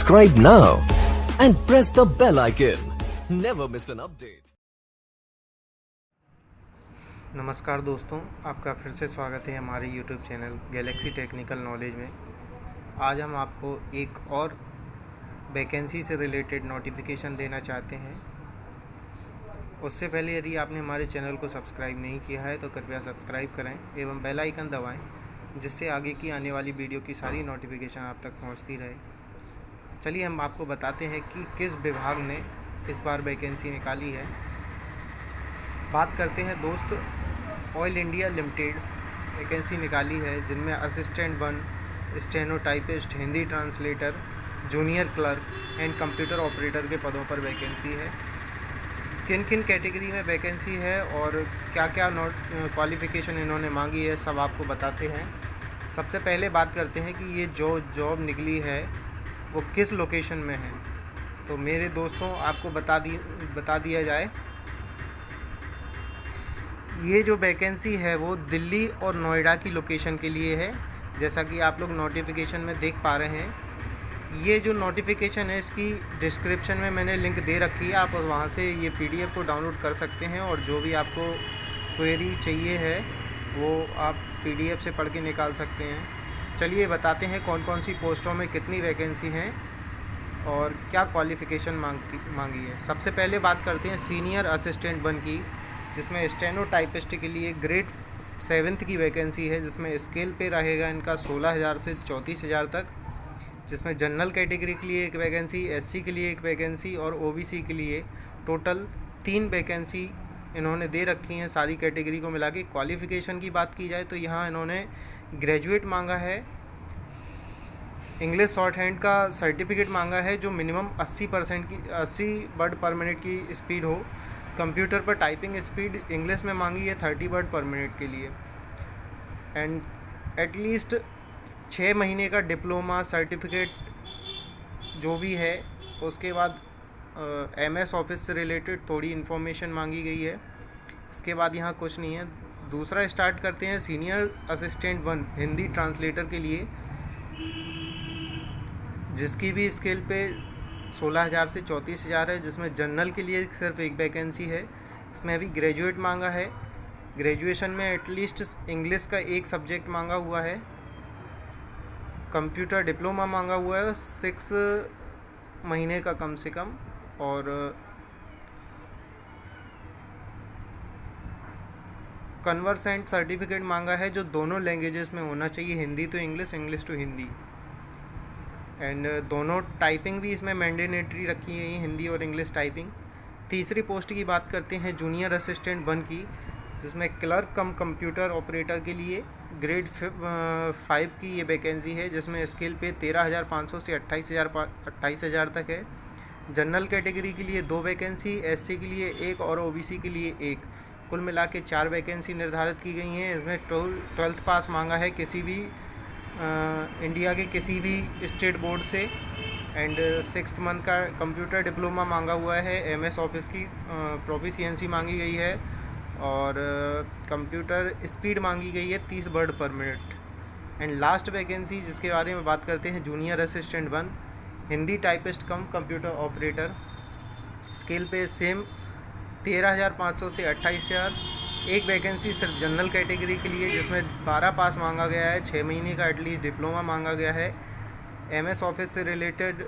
Subscribe now and press the bell icon. Never miss an update. नमस्कार दोस्तों, आपका फिर से स्वागत है हमारे YouTube channel Galaxy technical knowledge में। आज हम आपको एक और वैकेंसी से रिलेटेड नोटिफिकेशन देना चाहते हैं। उससे पहले यदि आपने हमारे चैनल को सब्सक्राइब नहीं किया है तो कृपया सब्सक्राइब करें एवं बेल आइकन दबाएं, जिससे आगे की आने वाली वीडियो की सारी नोटिफिकेशन आप तक पहुंचती रहे। चलिए हम आपको बताते हैं कि किस विभाग ने इस बार वैकेंसी निकाली है। बात करते हैं दोस्त, ऑयल इंडिया लिमिटेड वैकेंसी निकाली है, जिनमें assistant 1, stenotypist, Hindi translator, junior clerk and computer operator के पदों पर वैकेंसी है। किन किन कैटेगरी में वैकेंसी है और क्या क्या क्वालिफ़िकेशन इन्होंने मांगी है, सब आपको बताते हैं। सबसे पहले बात करते हैं कि ये जो जॉब निकली है वो किस लोकेशन में है। तो मेरे दोस्तों आपको बता दिया जाए, ये जो वैकेंसी है वो दिल्ली और नोएडा की लोकेशन के लिए है। जैसा कि आप लोग नोटिफिकेशन में देख पा रहे हैं। ये जो नोटिफिकेशन है इसकी डिस्क्रिप्शन में मैंने लिंक दे रखी है, आप वहाँ से ये PDF को डाउनलोड कर सकते हैं और जो भी आपको क्वेरी चाहिए है वो आप PDF से पढ़ के निकाल सकते हैं। चलिए बताते हैं कौन कौन सी पोस्टों में कितनी वैकेंसी हैं और क्या क्वालिफ़िकेशन मांगी है। सबसे पहले बात करते हैं सीनियर असिस्टेंट 1 की, जिसमें स्टेनोटाइपिस्ट के लिए ग्रेड 7 की वैकेंसी है, जिसमें स्केल पे रहेगा इनका 16,000 से 34,000 तक। जिसमें जनरल कैटेगरी के लिए एक वैकेंसी, SC के लिए एक वैकेंसी और OBC के लिए टोटल 3 वैकेंसी इन्होंने दे रखी हैं, सारी कैटेगरी को मिला के। क्वालिफ़िकेशन की बात की जाए तो यहाँ इन्होंने ग्रेजुएट मांगा है, इंग्लिश शॉर्ट हैंड का सर्टिफिकेट मांगा है जो मिनिमम 80 वर्ड पर मिनट की स्पीड हो। कंप्यूटर पर टाइपिंग स्पीड इंग्लिश में मांगी है 30 वर्ड पर मिनट के लिए, एंड एटलीस्ट 6 महीने का डिप्लोमा सर्टिफिकेट जो भी है। उसके बाद MS ऑफिस से रिलेटेड थोड़ी इन्फॉर्मेशन मांगी गई है। इसके बाद यहाँ कुछ नहीं है। दूसरा स्टार्ट करते हैं सीनियर असिस्टेंट 1 हिंदी ट्रांसलेटर के लिए, जिसकी भी स्केल पे 16,000 से 34,000 है। जिसमें जनरल के लिए सिर्फ एक वैकेंसी है। इसमें अभी ग्रेजुएट मांगा है, ग्रेजुएशन में एटलीस्ट इंग्लिश का एक सब्जेक्ट मांगा हुआ है। कंप्यूटर डिप्लोमा मांगा हुआ है 6 महीने का कम से कम, और कन्वर्सेंट सर्टिफिकेट मांगा है जो दोनों लैंग्वेजेस में होना चाहिए, Hindi to English, English to Hindi. And दोनों टाइपिंग भी इसमें मैंडेटरी रखी है, हिंदी और इंग्लिश टाइपिंग। तीसरी पोस्ट की बात करते हैं जूनियर असिस्टेंट 1 की, जिसमें क्लर्क कम कंप्यूटर ऑपरेटर के लिए ग्रेड 5 की ये वैकेंसी है, जिसमें स्केल पे 13,500 से 28,000 तक है। जनरल कैटेगरी के लिए 2 वैकेंसी, SC के लिए 1 और OBC के लिए 1। कुल मिला के 4 वैकेंसी निर्धारित की गई हैं। इसमें 12th पास मांगा है किसी भी इंडिया के किसी भी स्टेट बोर्ड से, एंड 6th मंथ का कंप्यूटर डिप्लोमा मांगा हुआ है। MS ऑफिस की प्रोफिशिएंसी मांगी गई है और कंप्यूटर स्पीड मांगी गई है 30 वर्ड पर मिनट। एंड लास्ट वैकेंसी जिसके बारे में बात करते हैं जूनियर असिस्टेंट 1 हिंदी टाइपिस्ट कम कंप्यूटर ऑपरेटर, स्केल पे सेम 13,500 से 28,000। एक वैकेंसी सिर्फ जनरल कैटेगरी के लिए, जिसमें 12 पास मांगा गया है, 6 महीने का एटलीस्ट डिप्लोमा मांगा गया है। MS ऑफिस से रिलेटेड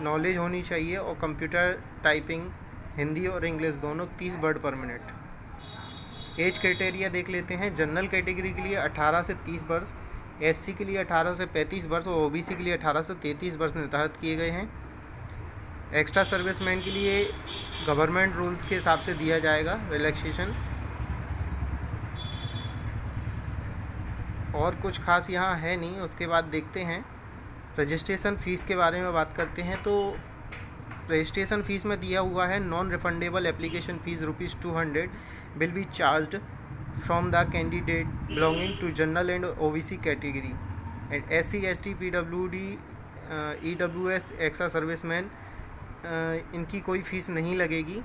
नॉलेज होनी चाहिए और कंप्यूटर टाइपिंग हिंदी और इंग्लिश दोनों 30 वर्ड पर मिनट। एज क्राइटेरिया देख लेते हैं। जनरल कैटेगरी के लिए 18 से 30 वर्ष, SC के लिए 18 से 35 वर्ष और OBC के लिए 18 से 33 वर्ष निर्धारित किए गए हैं। एक्स्ट्रा सर्विसमैन के लिए गवर्नमेंट रूल्स के हिसाब से दिया जाएगा रिलैक्सेशन। और कुछ खास यहाँ है नहीं। उसके बाद देखते हैं रजिस्ट्रेशन फ़ीस के बारे में बात करते हैं। तो रजिस्ट्रेशन फ़ीस में दिया हुआ है non refundable application fees ₹200 will be charged from the candidate belonging to general and OBC category, and SC ST PWD EWS extra serviceman इनकी कोई फ़ीस नहीं लगेगी।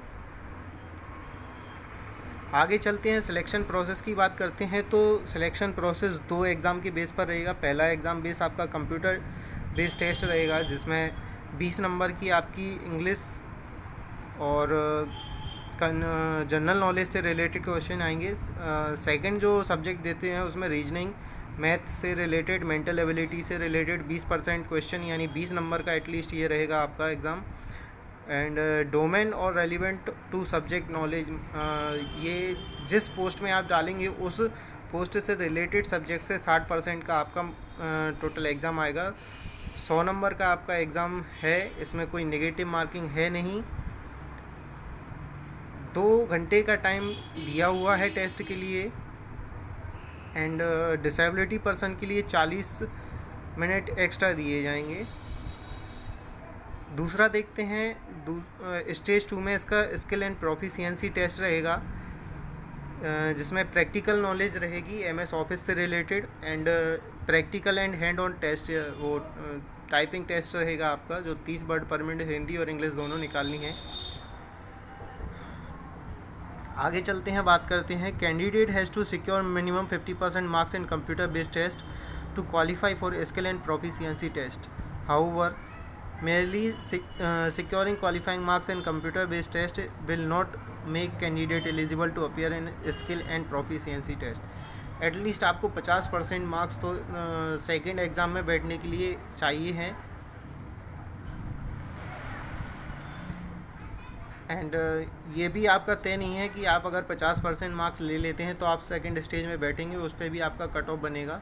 आगे चलते हैं, सिलेक्शन प्रोसेस की बात करते हैं। तो सिलेक्शन प्रोसेस 2 एग्ज़ाम के बेस पर रहेगा। पहला एग्ज़ाम बेस आपका कंप्यूटर बेस्ड टेस्ट रहेगा, जिसमें 20 नंबर की आपकी इंग्लिश और जनरल नॉलेज से रिलेटेड क्वेश्चन आएंगे। सेकंड जो सब्जेक्ट देते हैं उसमें रीजनिंग, मैथ से रिलेटेड, मेंटल एबिलिटी से रिलेटेड 20% क्वेश्चन, यानी 20 नंबर का एटलीस्ट ये रहेगा आपका एग्ज़ाम। एंड डोमेन और रेलिवेंट टू सब्जेक्ट नॉलेज, ये जिस पोस्ट में आप डालेंगे उस पोस्ट से रिलेटेड सब्जेक्ट से 60% का आपका टोटल एग्ज़ाम आएगा। 100 नंबर का आपका एग्ज़ाम है, इसमें कोई नेगेटिव मार्किंग है नहीं। 2 घंटे का टाइम दिया हुआ है टेस्ट के लिए। एंड डिसेबिलिटी पर्सन के लिए 40 मिनट एक्स्ट्रा दिए जाएंगे। दूसरा देखते हैं, स्टेज 2 में इसका स्किल एंड प्रोफिशिएंसी टेस्ट रहेगा, जिसमें प्रैक्टिकल नॉलेज रहेगी MS ऑफिस से related, and practical and hand on test, वो टाइपिंग टेस्ट रहेगा आपका, जो 30 वर्ड पर मिनट हिंदी और इंग्लिश दोनों निकालनी है। आगे चलते हैं, बात करते हैं। Candidate has to secure minimum 50% marks in computer based test to qualify for skill and proficiency test. However, merely securing qualifying marks in computer based test will not make candidate eligible to appear in skill and proficiency test. At least आपको 50% marks तो second exam में बैठने के लिए चाहिए हैं। And ये भी आपका तय नहीं है कि आप अगर 50% मार्क्स ले लेते हैं तो आप सेकेंड स्टेज में बैठेंगे, उस पर भी आपका कट ऑफ बनेगा।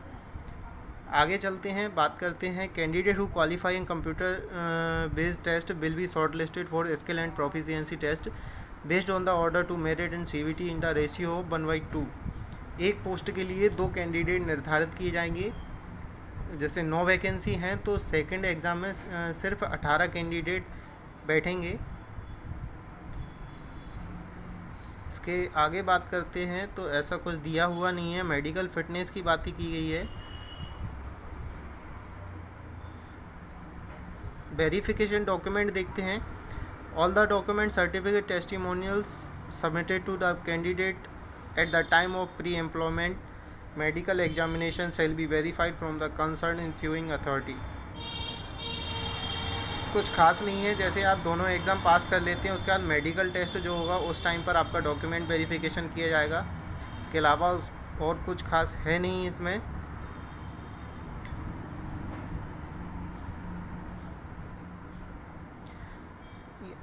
आगे चलते हैं, बात करते हैं। Candidate who qualify in computer based test will be shortlisted for skill and proficiency test based on the order to merit and CVT in the ratio of 1/2। एक पोस्ट के लिए 2 कैंडिडेट निर्धारित किए जाएंगे। जैसे 9 वैकेंसी हैं तो second exam में सिर्फ 18 कैंडिडेट बैठेंगे। इसके आगे बात करते हैं तो ऐसा कुछ दिया हुआ नहीं है, मेडिकल फिटनेस की बात ही की गई है। वेरिफिकेशन डॉक्यूमेंट देखते हैं। All the document, certificate, testimonials submitted to the candidate at the time of pre employment medical examination shall be verified from the concern issuing authority. कुछ खास नहीं है, जैसे आप दोनों एग्ज़ाम पास कर लेते हैं उसके बाद मेडिकल टेस्ट जो होगा उस टाइम पर आपका डॉक्यूमेंट वेरिफिकेशन किया जाएगा। इसके अलावा और कुछ खास है नहीं इसमें।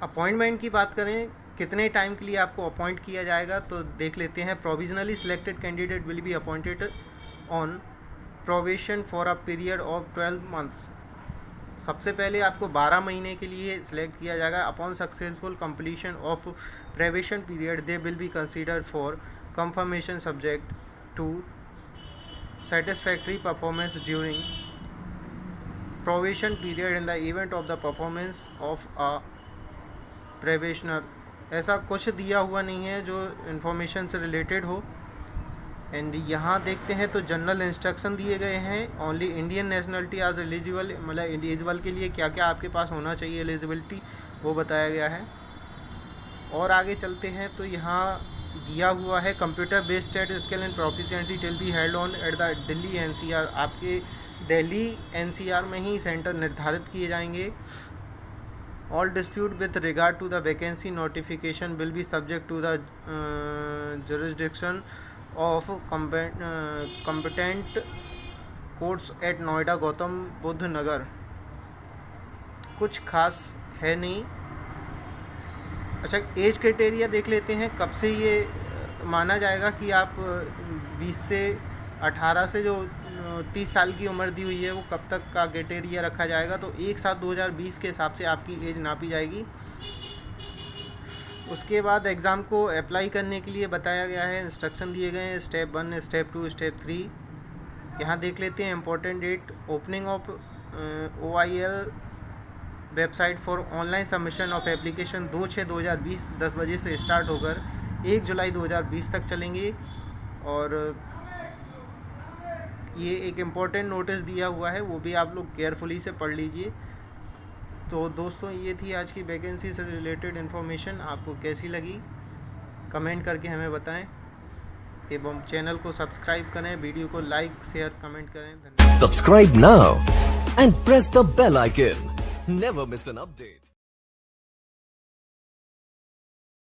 अपॉइंटमेंट की बात करें, कितने टाइम के लिए आपको अपॉइंट किया जाएगा तो देख लेते हैं। Provisionally selected candidate will be appointed on probation for a period of 12 months. सबसे पहले आपको 12 महीने के लिए सिलेक्ट किया जाएगा। Upon successful completion of probation period they will be considered for confirmation subject to satisfactory performance during probation period in the event of the performance of a probationer. ऐसा कुछ दिया हुआ नहीं है जो इन्फॉर्मेशन से रिलेटेड हो। एंड यहाँ देखते हैं तो जनरल इंस्ट्रक्शन दिए गए हैं। ओनली इंडियन नेशनलिटी आज एलिजिबल, मतलब एलिजिबल के लिए क्या क्या आपके पास होना चाहिए एलिजिबिलिटी, वो बताया गया है। और आगे चलते हैं तो यहाँ दिया हुआ है computer based test skill and proficiency will be held on at the Delhi NCR। आपके दिल्ली NCR में ही सेंटर निर्धारित किए जाएंगे। All dispute with regard to the vacancy notification will be subject to the jurisdiction of competent courts at Noida, Gautam Buddha नगर। कुछ खास है नहीं। अच्छा, एज क्राइटेरिया देख लेते हैं, कब से ये माना जाएगा कि आप 20 से 18 से जो 30 साल की उम्र दी हुई है वो कब तक का क्राइटेरिया रखा जाएगा। तो 1/7/2020 के हिसाब से आपकी एज नापी जाएगी। उसके बाद एग्ज़ाम को अप्लाई करने के लिए बताया गया है, इंस्ट्रक्शन दिए गए हैं, स्टेप 1, स्टेप 2, स्टेप 3। यहाँ देख लेते हैं important date. Opening of OIL website for online submission of application 2/6/2020 10 बजे से स्टार्ट होकर 1 जुलाई 2020 तक चलेंगे। और ये एक इम्पॉर्टेंट नोटिस दिया हुआ है, वो भी आप लोग केयरफुली से पढ़ लीजिए। तो दोस्तों, ये थी आज की वैकेंसी से रिलेटेड इन्फॉर्मेशन। आपको कैसी लगी कमेंट करके हमें बताएं, एवं चैनल को सब्सक्राइब करें, वीडियो को लाइक शेयर कमेंट करें। धन्यवाद। Subscribe now and press the bell icon. Never miss an update.